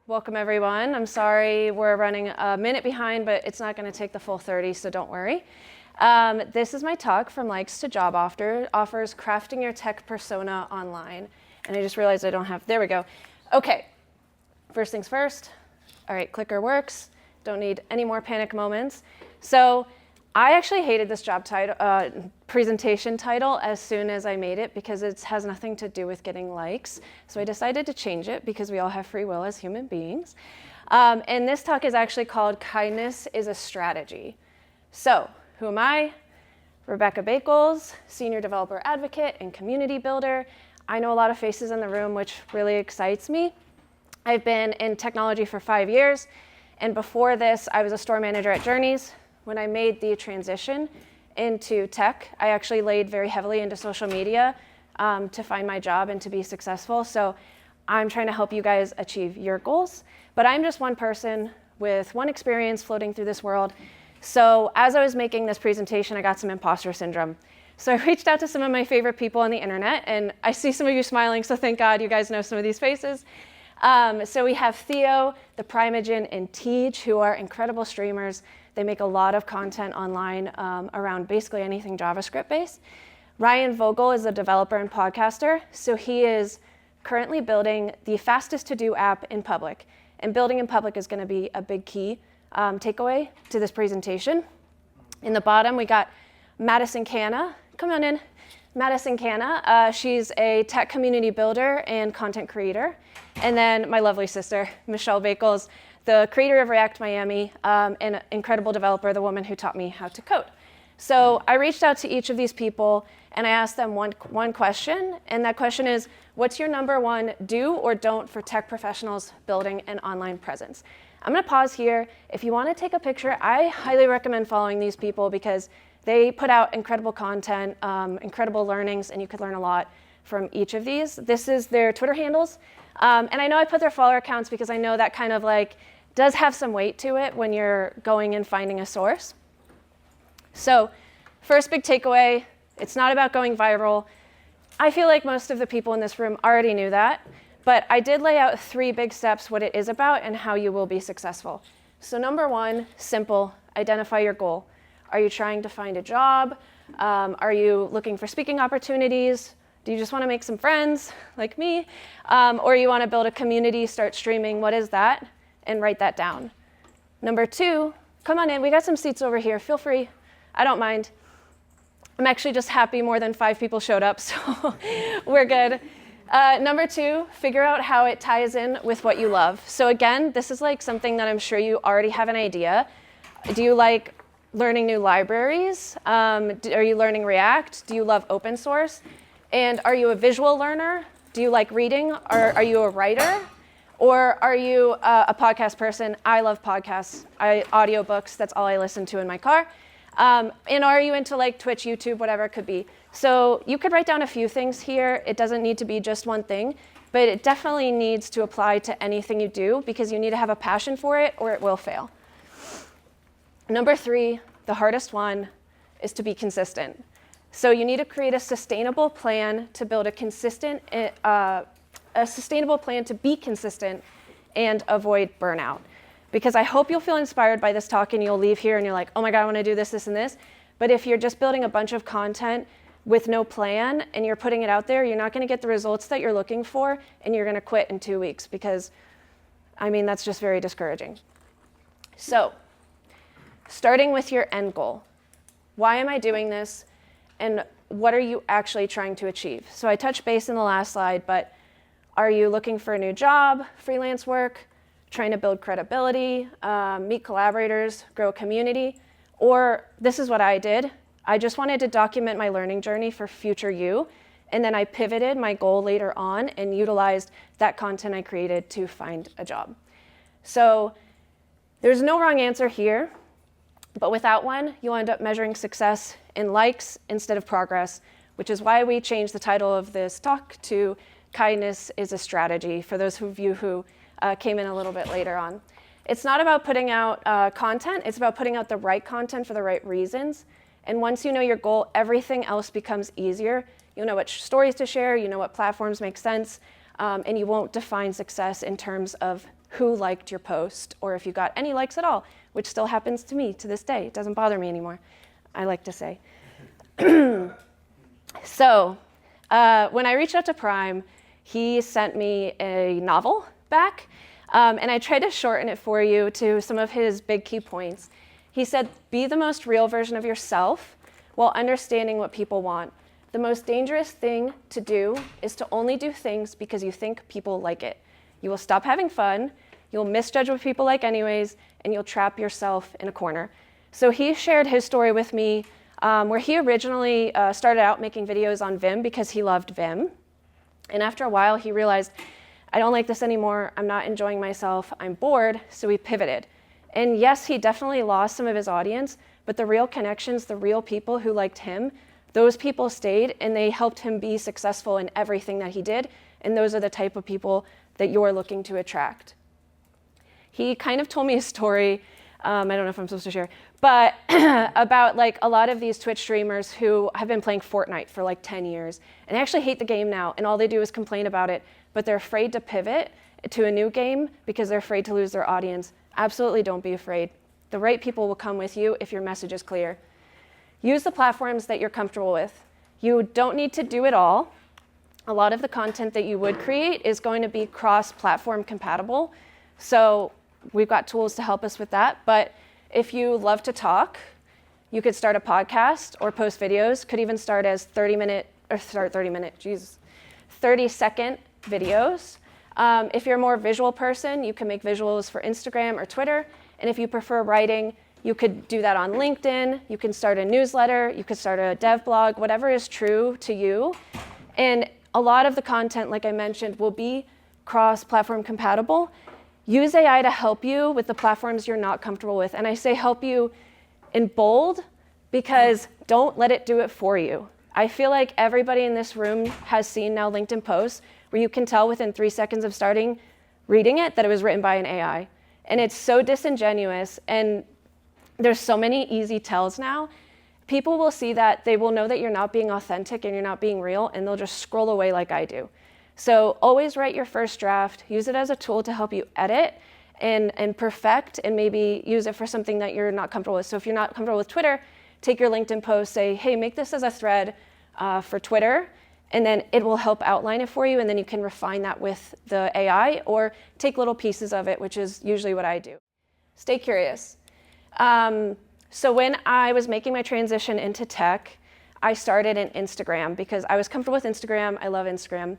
Welcome everyone. I'm sorry we're running a minute behind, but it's not going to take the full 30, so don't worry. This is my talk from Likes to Job Offers, Crafting Your Tech Persona Online. And I just realized I don't have, there we go. Okay, first things first. All right, clicker works. Don't need any more panic moments. So I actually hated this job title, presentation title as soon as I made it because it has nothing to do with getting likes. So I decided to change it because we all have free will as human beings. And this talk is actually called Kindness is a Strategy. So who am I? Rebecca Bakels, Senior Developer Advocate and Community Builder. I know a lot of faces in the room, which really excites me. I've been in technology for 5 years. And before this, I was a store manager at Journeys. When I made the transition into tech, I actually laid very heavily into social media to find my job and to be successful. So I'm trying to help you guys achieve your goals. But I'm just one person with one experience floating through this world. So as I was making this presentation, I got some imposter syndrome. So I reached out to some of my favorite people on the internet, and I see some of you smiling, so thank God you guys know some of these faces. So we have Theo, the Primeagen, and Teej, who are incredible streamers. They make a lot of content online around basically anything JavaScript based. Vogel is a developer and podcaster. So he is currently building the fastest to do app in public. And building in public is going to be a big key takeaway to this presentation. In the bottom, we got Madison Kanna. Come on in. Madison Kanna. She's a tech community builder and content creator. And then my lovely sister, Michelle Bakels, the creator of React Miami, an incredible developer, the woman who taught me how to code. So I reached out to each of these people and I asked them one question, and that question is, what's your number one do or don't for tech professionals building an online presence? I'm gonna pause here. If you wanna take a picture, I highly recommend following these people because they put out incredible content, incredible learnings, and you could learn a lot from each of these. This is their Twitter handles. And I know I put their follower accounts because I know that kind of like does have some weight to it when you're going and finding a source. So first big takeaway, it's not about going viral. I feel like most of the people in this room already knew that, but I did lay out 3 big steps what it is about and how you will be successful. So number 1, simple, identify your goal. Are you trying to find a job? Are you looking for speaking opportunities? Do you just want to make some friends like me? Or you want to build a community, start streaming? What is that? And write that down. Number 2, come on in. We got some seats over here. Feel free. I don't mind. I'm actually just happy more than 5 people showed up, so we're good. Number 2, figure out how it ties in with what you love. So again, this is like something that I'm sure you already have an idea. Do you like learning new libraries? Are you learning React? Do you love open source? And are you a visual learner? Do you like reading? Are you a writer? Or are you a podcast person? I love podcasts, audiobooks, that's all I listen to in my car. And are you into like Twitch, YouTube, whatever it could be? So you could write down a few things here. It doesn't need to be just one thing, but it definitely needs to apply to anything you do because you need to have a passion for it or it will fail. Number 3, the hardest one, is to be consistent. So you need to create a sustainable plan to build a sustainable plan to be consistent and avoid burnout. Because I hope you'll feel inspired by this talk and you'll leave here and you're like, oh my God, I want to do this, this, and this. But if you're just building a bunch of content with no plan and you're putting it out there, you're not going to get the results that you're looking for and you're going to quit in 2 weeks because, I mean, that's just very discouraging. So, starting with your end goal. Why am I doing this? And what are you actually trying to achieve? So I touched base in the last slide, but are you looking for a new job, freelance work, trying to build credibility, meet collaborators, grow a community? Or this is what I did. I just wanted to document my learning journey for future you, and then I pivoted my goal later on and utilized that content I created to find a job. So there's no wrong answer here, but without one, you'll end up measuring success in likes instead of progress, which is why we changed the title of this talk to Kindness is a Strategy, for those of you who came in a little bit later on. It's not about putting out content, it's about putting out the right content for the right reasons. And once you know your goal, everything else becomes easier. You'll know what stories to share, you know what platforms make sense, and you won't define success in terms of who liked your post or if you got any likes at all, which still happens to me to this day. It doesn't bother me anymore, I like to say. So when I reached out to Prime, he sent me a novel back, and I tried to shorten it for you to some of his big key points. He said, be the most real version of yourself while understanding what people want. The most dangerous thing to do is to only do things because you think people like it. You will stop having fun, you'll misjudge what people like anyways, and you'll trap yourself in a corner. So he shared his story with me, where he originally started out making videos on Vim because he loved Vim. And after a while, he realized, I don't like this anymore, I'm not enjoying myself, I'm bored, so he pivoted. And yes, he definitely lost some of his audience, but the real connections, the real people who liked him, those people stayed and they helped him be successful in everything that he did. And those are the type of people that you're looking to attract. He kind of told me a story, I don't know if I'm supposed to share, but about like a lot of these Twitch streamers who have been playing Fortnite for like 10 years and they actually hate the game now and all they do is complain about it, but they're afraid to pivot to a new game because they're afraid to lose their audience. Absolutely don't be afraid. The right people will come with you if your message is clear. Use the platforms that you're comfortable with. You don't need to do it all. A lot of the content that you would create is going to be cross-platform compatible. So we've got tools to help us with that. But if you love to talk, you could start a podcast or post videos, could even start as 30-second videos. If you're a more visual person, you can make visuals for Instagram or Twitter. And if you prefer writing, you could do that on LinkedIn. You can start a newsletter. You could start a dev blog, whatever is true to you. And a lot of the content, like I mentioned, will be cross-platform compatible. Use AI to help you with the platforms you're not comfortable with. And I say help you in bold because don't let it do it for you. I feel like everybody in this room has seen now LinkedIn posts where you can tell within 3 seconds of starting reading it that it was written by an AI. And it's so disingenuous, and there's so many easy tells now. People will see that, they will know that you're not being authentic and you're not being real, and they'll just scroll away like I do. So always write your first draft, use it as a tool to help you edit and perfect, and maybe use it for something that you're not comfortable with. So if you're not comfortable with Twitter, take your LinkedIn post, say, hey, make this as a thread for Twitter, and then it will help outline it for you, and then you can refine that with the AI or take little pieces of it, which is usually what I do. Stay curious. So when I was making my transition into tech, I started in Instagram because I was comfortable with Instagram. I love Instagram.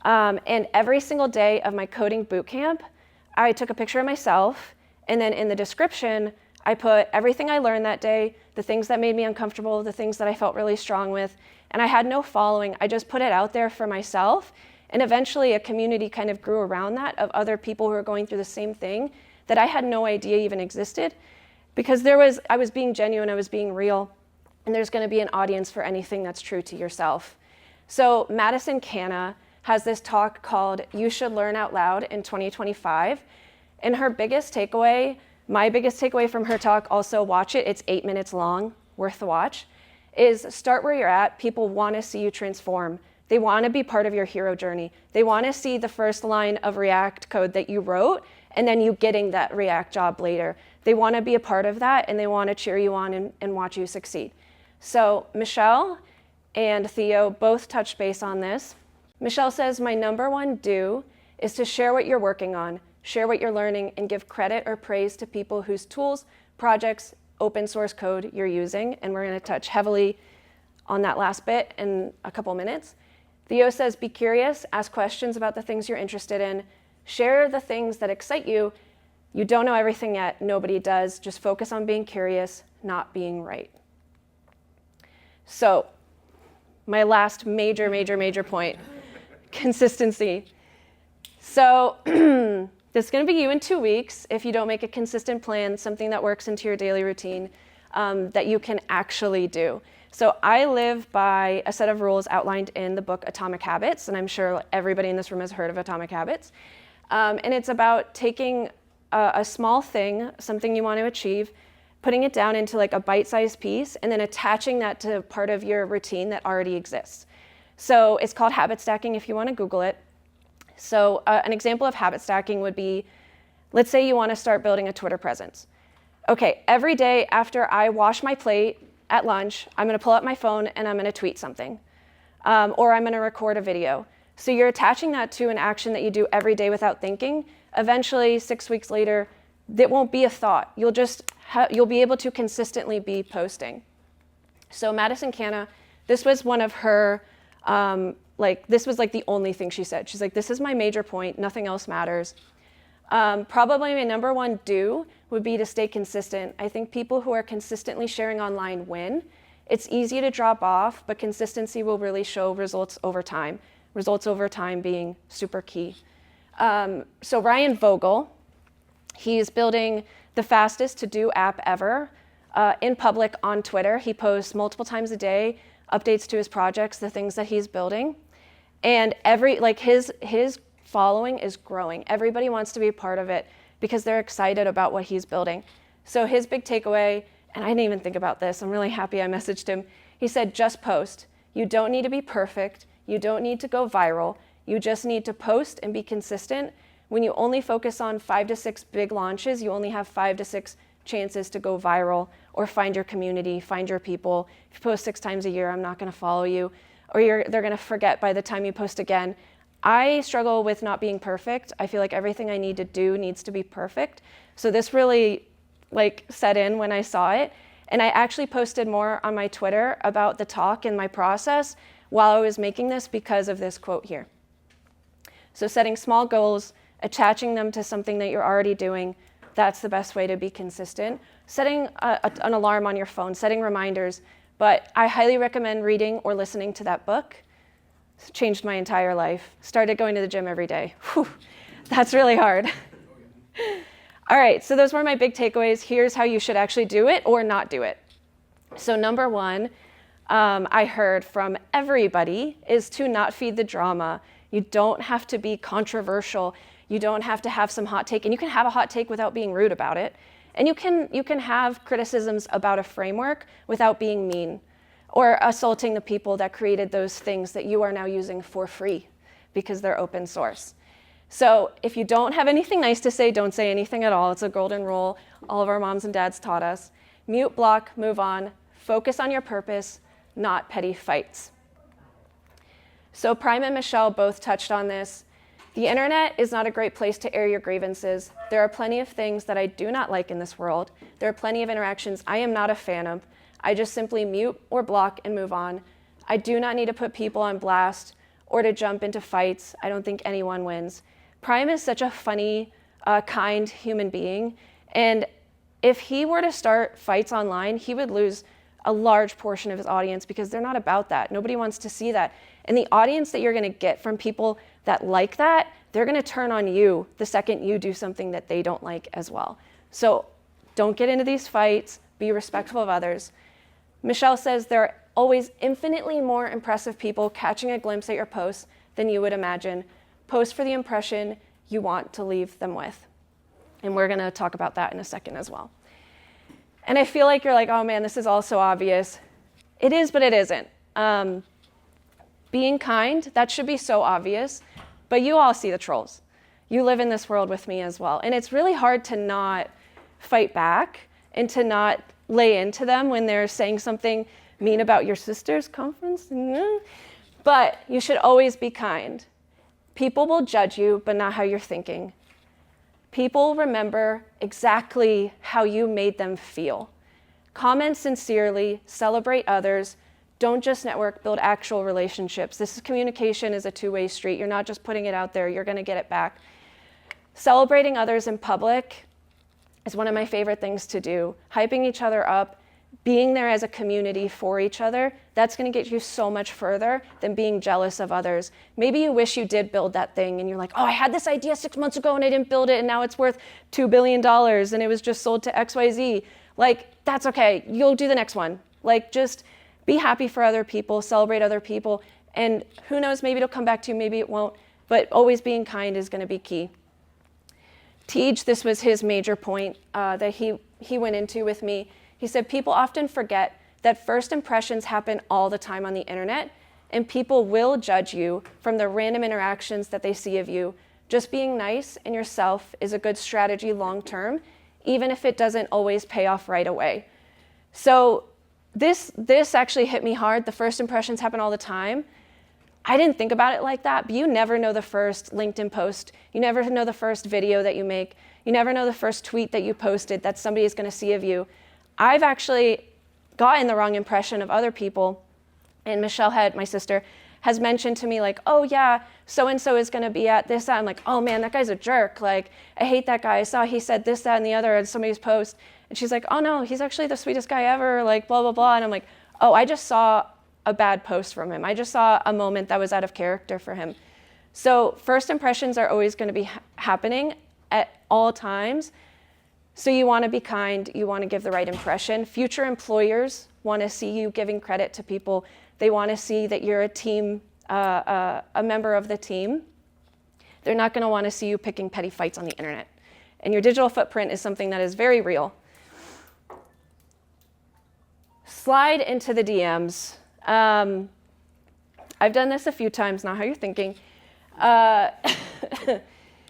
And every single day of my coding bootcamp, I took a picture of myself, and then in the description, I put everything I learned that day, the things that made me uncomfortable, the things that I felt really strong with, and I had no following. I just put it out there for myself, and eventually a community kind of grew around that of other people who were going through the same thing that I had no idea even existed, because I was being genuine, I was being real, and there's going to be an audience for anything that's true to yourself. So Madison Kanna has this talk called You Should Learn Out Loud in 2025, and her biggest takeaway, my biggest takeaway from her talk, also watch it, it's 8 minutes long, worth the watch, is start where you're at. People want to see you transform. They want to be part of your hero journey. They want to see the first line of React code that you wrote and then you getting that React job later. They want to be a part of that and they want to cheer you on and watch you succeed. So Michelle and Theo both touched base on this. Michelle says, my number one do is to share what you're working on, share what you're learning, and give credit or praise to people whose tools, projects, open source code you're using. And we're going to touch heavily on that last bit in a couple minutes. Theo says, be curious, ask questions about the things you're interested in, share the things that excite you. You don't know everything yet, nobody does. Just focus on being curious, not being right. So my last major point, consistency. So this is going to be you in 2 weeks if you don't make a consistent plan, something that works into your daily routine that you can actually do. So I live by a set of rules outlined in the book Atomic Habits, and I'm sure everybody in this room has heard of Atomic Habits. And it's about taking a small thing, something you want to achieve, putting it down into like a bite-sized piece, and then attaching that to part of your routine that already exists. So it's called habit stacking if you want to Google it. So an example of habit stacking would be Let's say you want to start building a Twitter presence. Okay, every day after I wash my plate at lunch, I'm going to pull up my phone and I'm going to tweet something. Or I'm going to record a video. So you're attaching that to an action that you do every day without thinking. Eventually, 6 weeks later, that won't be a thought. You'll be able to consistently be posting. So Madison Kanna, this was one of her, this was like the only thing she said. She's like, this is my major point, nothing else matters. Probably my number one do would be to stay consistent. I think people who are consistently sharing online win. It's easy to drop off, but consistency will really show results over time. Results over time being super key. So Ryan Vogel, he's building the fastest to-do app ever in public on Twitter. He posts multiple times a day, updates to his projects, the things that he's building. And his following is growing. Everybody wants to be a part of it because they're excited about what he's building. So his big takeaway, and I didn't even think about this, I'm really happy I messaged him. He said, just post. You don't need to be perfect. You don't need to go viral. You just need to post and be consistent. When you only focus on 5 to 6 big launches, you only have 5 to 6 chances to go viral or find your community, find your people. If you post 6 times a year, I'm not going to follow you, or they're going to forget by the time you post again. I struggle with not being perfect. I feel like everything I need to do needs to be perfect. So this really set in when I saw it. And I actually posted more on my Twitter about the talk and my process while I was making this because of this quote here. So setting small goals, attaching them to something that you're already doing, that's the best way to be consistent. Setting an alarm on your phone, setting reminders, but I highly recommend reading or listening to that book. It's changed my entire life. Started going to the gym every day. Whew, that's really hard. All right, so those were my big takeaways. Here's how you should actually do it or not do it. So number one, I heard from everybody is to not feed the drama. You don't have to be controversial. You don't have to have some hot take, and you can have a hot take without being rude about it. And you can have criticisms about a framework without being mean or assaulting the people that created those things that you are now using for free because they're open source. So if you don't have anything nice to say, don't say anything at all. It's a golden rule. All of our moms and dads taught us. Mute, block, move on. Focus on your purpose, not petty fights. So Prime and Michelle both touched on this. The internet is not a great place to air your grievances. There are plenty of things that I do not like in this world. There are plenty of interactions I am not a fan of. I just simply mute or block and move on. I do not need to put people on blast or to jump into fights. I don't think anyone wins. Prime is such a funny, kind human being. And if he were to start fights online, he would lose a large portion of his audience because they're not about that. Nobody wants to see that. And the audience that you're going to get from people that like that, they're going to turn on you the second you do something that they don't like as well. So don't get into these fights. Be respectful of others. Michelle says there are always infinitely more impressive people catching a glimpse at your posts than you would imagine. Post for the impression you want to leave them with. And we're going to talk about that in a second as well. And I feel like you're like, oh man, this is all so obvious. It is, but it isn't. Being kind, that should be so obvious, but you all see the trolls. You live in this world with me as well. And it's really hard to not fight back and to not lay into them when they're saying something mean about your sister's conference. But you should always be kind. People will judge you, but not how you're thinking. People remember exactly how you made them feel. Comment sincerely, celebrate others. Don't just network, build actual relationships. Communication is a two-way street. You're not just putting it out there, you're going to get it back. Celebrating others in public is one of my favorite things to do. Hyping each other up, being there as a community for each other, that's going to get you so much further than being jealous of others. Maybe you wish you did build that thing and you're like, oh, I had this idea 6 months ago and I didn't build it and now it's worth $2 billion and it was just sold to XYZ. That's okay. You'll do the next one. Just be happy for other people, celebrate other people, and who knows, maybe it'll come back to you, maybe it won't, but always being kind is going to be key. Teej, this was his major point that he went into with me. He said, people often forget that first impressions happen all the time on the internet, and people will judge you from the random interactions that they see of you. Just being nice and yourself is a good strategy long term, even if it doesn't always pay off right away. So this actually hit me hard. The first impressions happen all the time. I didn't think about it like that, but you never know the first LinkedIn post. You never know the first video that you make. You never know the first tweet that you posted that somebody is going to see of you. I've actually gotten the wrong impression of other people. And Michelle my sister, has mentioned to me like, oh yeah, so-and-so is going to be at this, that. I'm like, oh man, that guy's a jerk. Like, I hate that guy. I saw he said this, that, and the other on somebody's post. And she's like, oh no, he's actually the sweetest guy ever, like blah, blah, blah. And I'm like, oh, I just saw a bad post from him. I just saw a moment that was out of character for him. So first impressions are always going to be happening at all times. So you want to be kind. You want to give the right impression. Future employers want to see you giving credit to people. They want to see that you're a team, a member of the team. They're not going to want to see you picking petty fights on the internet. And your digital footprint is something that is very real. Slide into the DMs. I've done this a few times, not how you're thinking.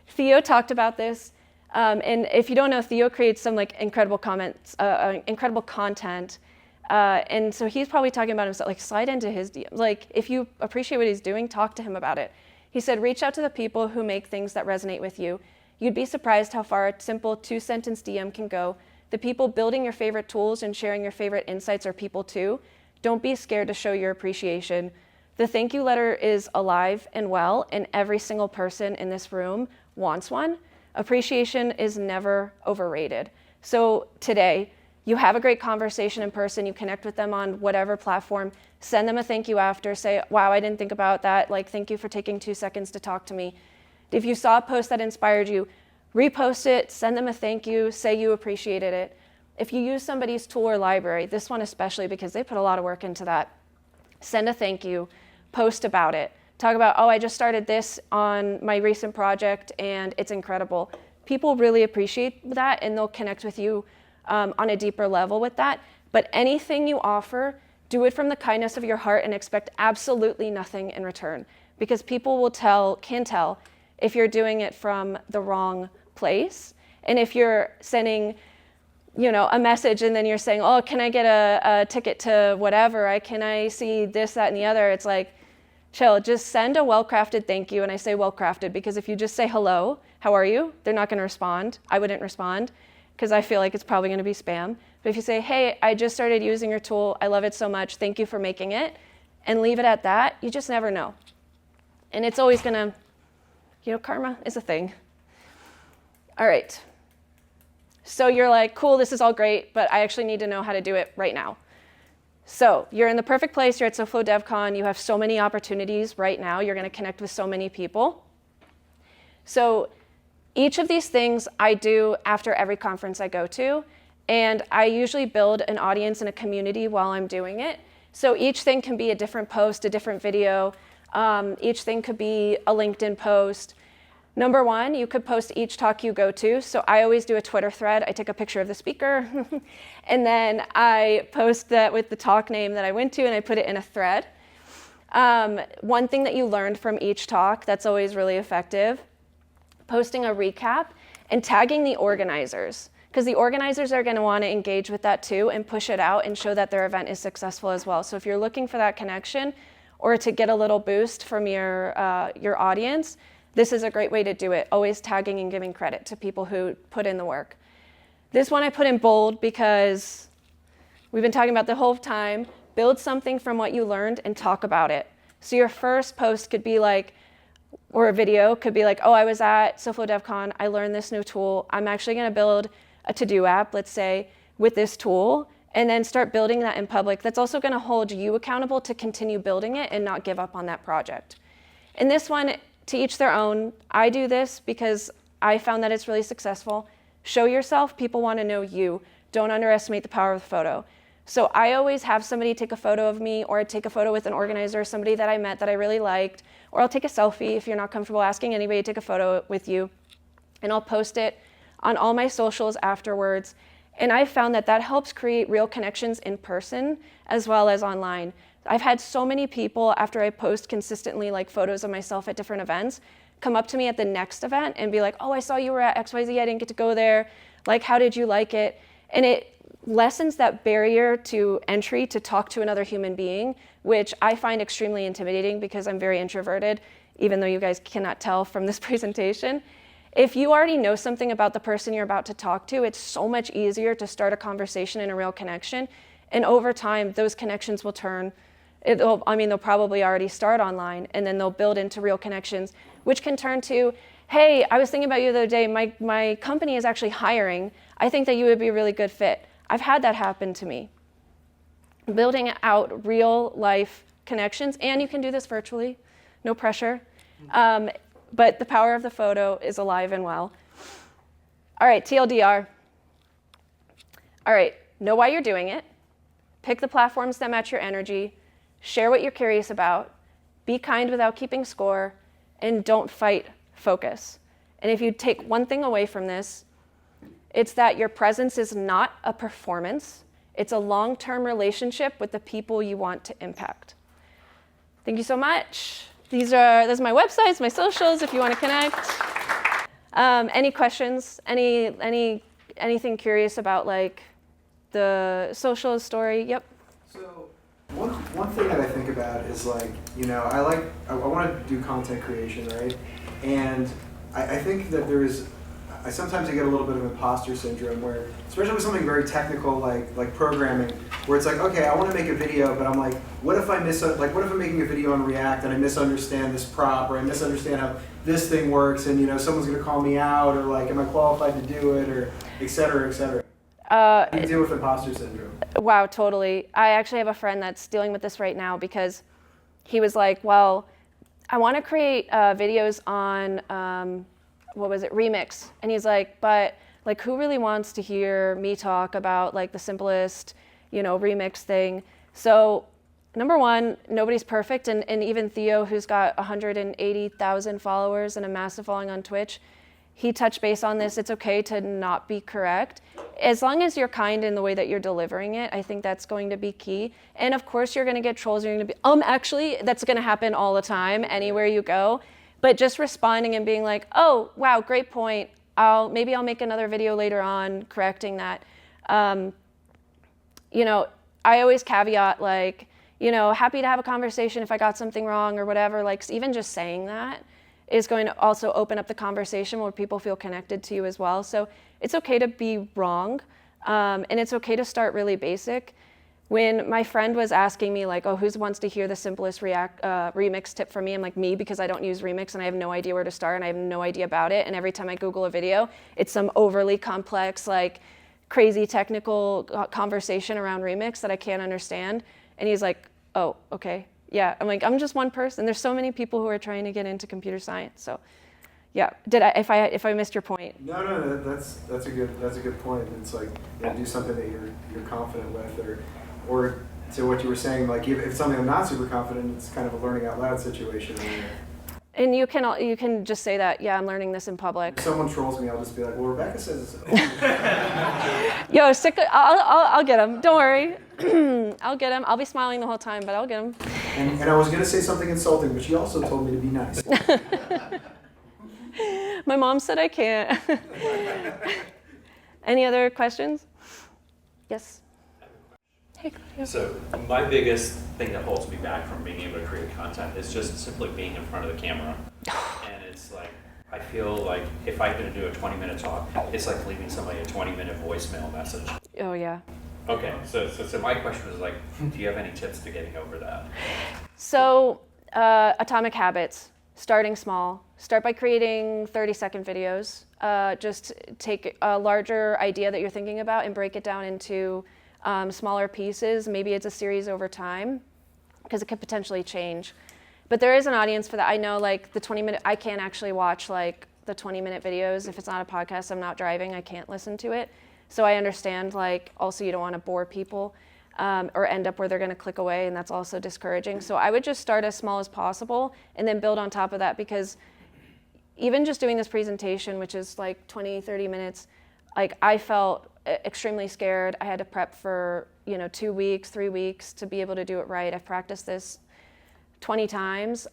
Theo talked about this. And if you don't know, Theo creates some like incredible comments, incredible content. And so he's probably talking about himself, like slide into his DMs. Like if you appreciate what he's doing, talk to him about it. He said, reach out to the people who make things that resonate with you. You'd be surprised how far a simple 2-sentence DM can go. The people building your favorite tools and sharing your favorite insights are people too. Don't be scared to show your appreciation. The thank you letter is alive and well, and every single person in this room wants one. Appreciation is never overrated. So today, you have a great conversation in person, you connect with them on whatever platform, send them a thank you after, say, wow, I didn't think about that, like thank you for taking 2 seconds to talk to me. If you saw a post that inspired you, repost it, send them a thank you, say you appreciated it. If you use somebody's tool or library, this one especially because they put a lot of work into that, send a thank you, post about it. Talk about, oh, I just started this on my recent project and it's incredible. People really appreciate that and they'll connect with you on a deeper level with that. But anything you offer, do it from the kindness of your heart and expect absolutely nothing in return. Because people can tell if you're doing it from the wrong place. And if you're sending, a message and then you're saying, oh, can I get a ticket to whatever? Can I see this, that, and the other? It's like, chill, just send a well-crafted thank you. And I say well-crafted because if you just say hello, how are you? They're not going to respond. I wouldn't respond because I feel like it's probably going to be spam. But if you say, hey, I just started using your tool. I love it so much. Thank you for making it. And leave it at that. You just never know. And it's always going to, karma is a thing. All right. So you're like, cool, this is all great, but I actually need to know how to do it right now. So you're in the perfect place. You're at SoFlo DevCon. You have so many opportunities right now. You're going to connect with so many people. So each of these things I do after every conference I go to, and I usually build an audience and a community while I'm doing it. So each thing can be a different post, a different video. Each thing could be a LinkedIn post. Number one, you could post each talk you go to. So I always do a Twitter thread. I take a picture of the speaker, and then I post that with the talk name that I went to, and I put it in a thread. One thing that you learned from each talk that's always really effective, posting a recap and tagging the organizers, because the organizers are going to want to engage with that too and push it out and show that their event is successful as well. So if you're looking for that connection or to get a little boost from your audience, this is a great way to do it, always tagging and giving credit to people who put in the work. This one I put in bold because we've been talking about the whole time, build something from what you learned and talk about it. So your first post could be like, or a video could be like, oh, I was at SoFlo DevCon, I learned this new tool. I'm actually going to build a to-do app, let's say, with this tool, and then start building that in public. That's also going to hold you accountable to continue building it and not give up on that project. And this one, to each their own. I do this because I found that it's really successful. Show yourself. People want to know you. Don't underestimate the power of the photo. So I always have somebody take a photo of me, or I take a photo with an organizer, somebody that I met that I really liked, or I'll take a selfie if you're not comfortable asking anybody to take a photo with you, and I'll post it on all my socials afterwards. And I've found that that helps create real connections in person as well as online. I've had so many people, after I post consistently like photos of myself at different events, come up to me at the next event and be like, oh, I saw you were at XYZ, I didn't get to go there. Like, how did you like it? And it lessens that barrier to entry to talk to another human being, which I find extremely intimidating because I'm very introverted, even though you guys cannot tell from this presentation. If you already know something about the person you're about to talk to, it's so much easier to start a conversation and a real connection. And over time, those connections will turn, they'll probably already start online, and then they'll build into real connections, which can turn to, hey, I was thinking about you the other day, my company is actually hiring. I think that you would be a really good fit. I've had that happen to me. Building out real life connections, and you can do this virtually, no pressure. But the power of the photo is alive and well. All right, TLDR. All right, know why you're doing it. Pick the platforms that match your energy. Share what you're curious about. Be kind without keeping score. And don't fight focus. And if you take one thing away from this, it's that your presence is not a performance. It's a long-term relationship with the people you want to impact. Thank you so much. These are my websites, my socials, if you want to connect. Any questions? Anything curious about like the social story? Yep. So one thing that I think about is like, I want to do content creation, right? And I think that I sometimes get a little bit of imposter syndrome where, especially with something very technical like programming, where it's like, okay, I want to make a video, but I'm like, what if I'm making a video on React and I misunderstand this prop, or I misunderstand how this thing works, and someone's going to call me out, or like, am I qualified to do it, or et cetera, et cetera. How do you deal with imposter syndrome? Wow, totally. I actually have a friend that's dealing with this right now because he was like, well, I want to create videos on, Remix. And he's like, but like, who really wants to hear me talk about like the simplest, remix thing? So number one, nobody's perfect. And even Theo, who's got 180,000 followers and a massive following on Twitch, he touched base on this. It's okay to not be correct. As long as you're kind in the way that you're delivering it, I think that's going to be key. And of course, you're going to get trolls. You're going to be, actually, that's going to happen all the time, anywhere you go. But just responding and being like, oh, wow, great point. Maybe I'll make another video later on correcting that. I always caveat like, happy to have a conversation if I got something wrong or whatever. Like, even just saying that is going to also open up the conversation where people feel connected to you as well. So it's okay to be wrong, and it's okay to start really basic. When my friend was asking me like, oh, who wants to hear the simplest remix tip from me? I'm like, me, because I don't use Remix and I have no idea where to start and I have no idea about it. And every time I Google a video, it's some overly complex, like crazy technical conversation around Remix that I can't understand. And he's like, oh, okay. Yeah, I'm like, I'm just one person. There's so many people who are trying to get into computer science. So, yeah. If I missed your point? No. That's a good point. It's like, do something that you're confident with, or to what you were saying, like if it's something I'm not super confident, it's kind of a learning out loud situation. And you can just say that, yeah, I'm learning this in public. If someone trolls me, I'll just be like, well, Rebecca says. Yo, I'll get him. Don't worry. I'll get him. I'll be smiling the whole time, but I'll get him. And I was gonna say something insulting, but she also told me to be nice. My mom said I can't. Any other questions? Yes. Hey, Claudia. So my biggest thing that holds me back from being able to create content is just simply being in front of the camera. And it's like, I feel like if I'm going to do a 20-minute talk, it's like leaving somebody a 20-minute voicemail message. Oh, yeah. Okay, so my question was like, do you have any tips to getting over that? So, atomic habits. Starting small. Start by creating 30-second videos. Just take a larger idea that you're thinking about and break it down into smaller pieces. Maybe it's a series over time, because it could potentially change. But there is an audience for that. I know like the 20-minute, I can't actually watch like the 20-minute videos. If it's not a podcast, I'm not driving, I can't listen to it. So I understand like also you don't want to bore people or end up where they're going to click away, and that's also discouraging. So I would just start as small as possible and then build on top of that, because even just doing this presentation, which is like 20, 30 minutes, like I felt extremely scared. I had to prep for 2 weeks, 3 weeks to be able to do it right. I've practiced this 20 times.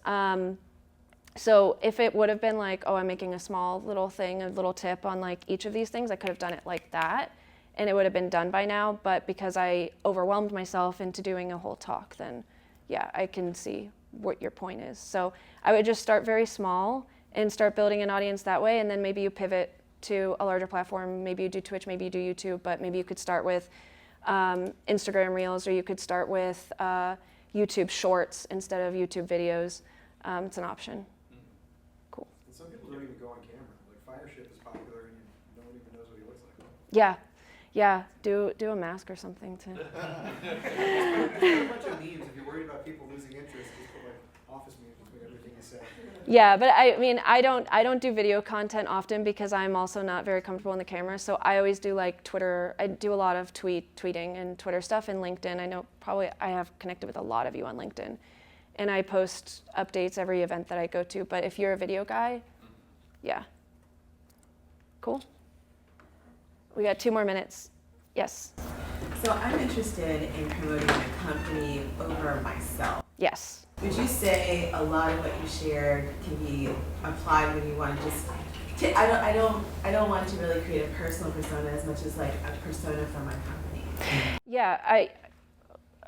So if it would have been like, oh, I'm making a small little thing, a little tip on like each of these things, I could have done it like that and it would have been done by now. But because I overwhelmed myself into doing a whole talk, then yeah, I can see what your point is. So I would just start very small and start building an audience that way. And then maybe you pivot to a larger platform. Maybe you do Twitch, maybe you do YouTube, but maybe you could start with Instagram Reels, or you could start with YouTube Shorts instead of YouTube videos. It's an option. Cool. And some people don't even go on camera. Like Fireship is popular and no one even knows what he looks like. Yeah. Do a mask or something too. There's a bunch of memes. If you're worried about people losing interest, just put like office memes between everything you say. Yeah, but I mean, I don't do video content often because I'm also not very comfortable in the camera. So I always do like Twitter. I do a lot of tweeting and Twitter stuff, and LinkedIn. I know probably I have connected with a lot of you on LinkedIn, and I post updates every event that I go to. But if you're a video guy, yeah, cool. We got 2 more minutes. Yes. So I'm interested in promoting a company over myself. Yes. Would you say a lot of what you shared can be applied when you want to just? I don't want to really create a personal persona as much as like a persona for my company. Yeah,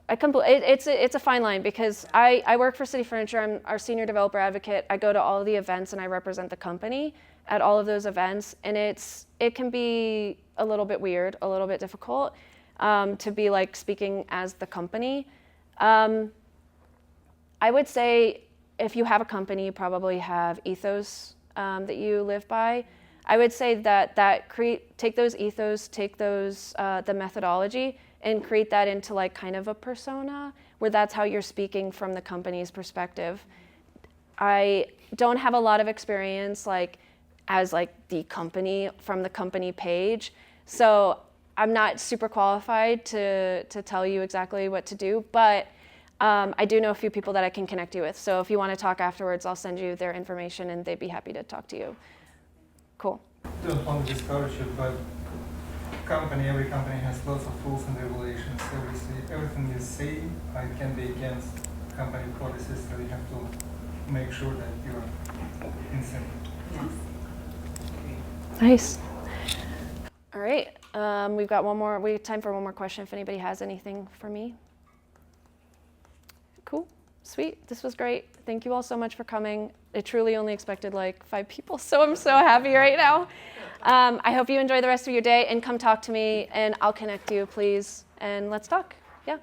it's a fine line because I work for City Furniture. I'm our senior developer advocate. I go to all of the events and I represent the company at all of those events, and it can be a little bit weird, a little bit difficult to be like speaking as the company. I would say if you have a company, you probably have ethos that you live by. I would say take those ethos, take those the methodology, and create that into like kind of a persona where that's how you're speaking from the company's perspective. I don't have a lot of experience like as like the company from the company page, so I'm not super qualified to tell you exactly what to do, but I do know a few people that I can connect you with. So if you want to talk afterwards, I'll send you their information and they'd be happy to talk to you. Cool. I don't want to discourage you, but every company has lots of rules and regulations. Everything you say can be against company policies, so you have to make sure that you're in sync. Yes. Nice. All right. We've got we have time for one more question if anybody has anything for me. Cool. Sweet. This was great. Thank you all so much for coming. I truly only expected like 5 people, so I'm so happy right now. I hope you enjoy the rest of your day and come talk to me and I'll connect you, please. And let's talk. Yeah.